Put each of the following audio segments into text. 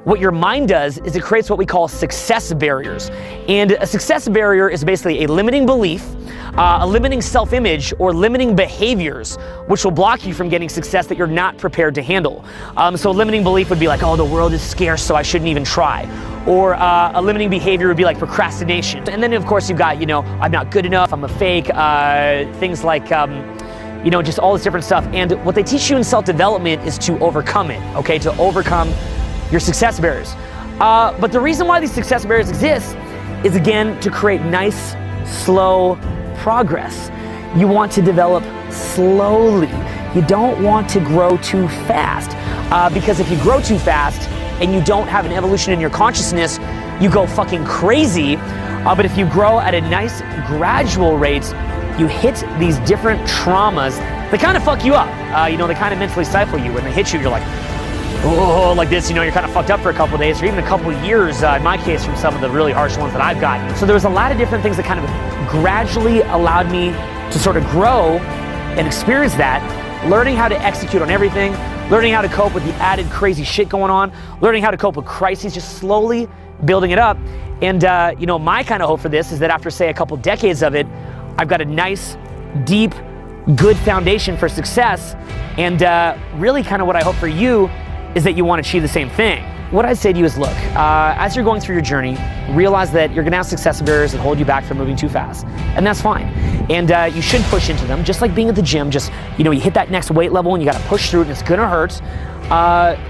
what your mind does is it creates what we call success barriers. And a success barrier is basically a limiting belief, a limiting self-image, or limiting behaviors which will block you from getting success that you're not prepared to handle. So a limiting belief would be like, oh, the world is scarce, so I shouldn't even try. Or a limiting behavior would be like procrastination. And then of course you've got, I'm not good enough, I'm a fake, things like, just all this different stuff. And what they teach you in self-development is to overcome it, okay? To overcome your success barriers. But the reason why these success barriers exist is, again, to create nice, slow progress. You want to develop slowly. You don't want to grow too fast. Because if you grow too fast and you don't have an evolution in your consciousness, you go fucking crazy. But if you grow at a nice, gradual rate, you hit these different traumas. They kind of fuck you up. They kind of mentally stifle you. When they hit you, you're like, oh, like this, you're kind of fucked up for a couple of days or even a couple of years, in my case, from some of the really harsh ones that I've gotten. So there was a lot of different things that kind of gradually allowed me to sort of grow and experience that, learning how to execute on everything, learning how to cope with the added crazy shit going on, learning how to cope with crises, just slowly building it up. And, my kind of hope for this is that after, say, a couple decades of it, I've got a nice, deep, good foundation for success. And really kind of what I hope for you is that you want to achieve the same thing. What I'd say to you is, look, as you're going through your journey, realize that you're gonna have success barriers that hold you back from moving too fast, and that's fine. And you should push into them, just like being at the gym. Just, you hit that next weight level and you gotta push through it and it's gonna hurt.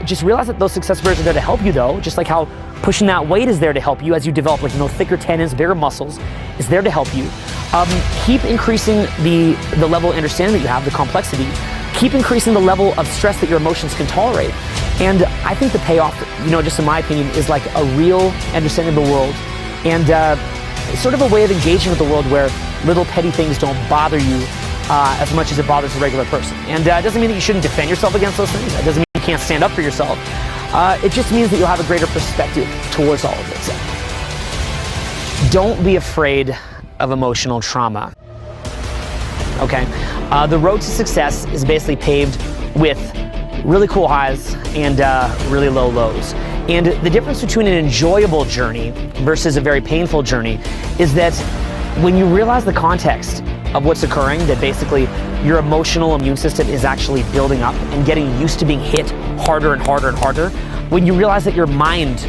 Just realize that those success barriers are there to help you though, just like how pushing that weight is there to help you as you develop thicker tendons, bigger muscles, is there to help you. Keep increasing the level of understanding that you have, the complexity. Keep increasing the level of stress that your emotions can tolerate. And I think the payoff, just in my opinion, is like a real understanding of the world and sort of a way of engaging with the world where little petty things don't bother you as much as it bothers a regular person. And it doesn't mean that you shouldn't defend yourself against those things. It doesn't mean you can't stand up for yourself. It just means that you'll have a greater perspective towards all of it. So don't be afraid of emotional trauma. Okay? The road to success is basically paved with really cool highs and really low lows. And the difference between an enjoyable journey versus a very painful journey is that when you realize the context of what's occurring, that basically your emotional immune system is actually building up and getting used to being hit harder and harder and harder, when you realize that your mind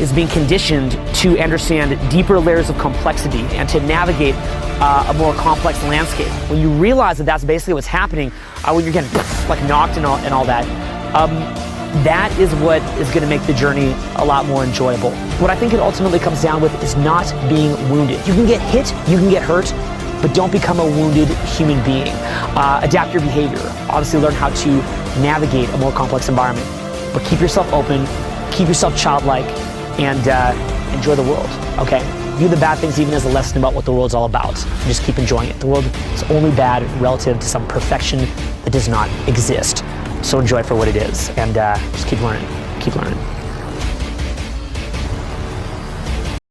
is being conditioned to understand deeper layers of complexity and to navigate a more complex landscape. When you realize that that's basically what's happening, when you're getting knocked and all that, that is what is going to make the journey a lot more enjoyable. What I think it ultimately comes down with is not being wounded. You can get hit, you can get hurt, but don't become a wounded human being. Adapt your behavior. Obviously learn how to navigate a more complex environment, but keep yourself open, keep yourself childlike, and enjoy the world, okay? View the bad things even as a lesson about what the world's all about. And just keep enjoying it. The world is only bad relative to some perfection that does not exist. So enjoy it for what it is, and just keep learning. Keep learning.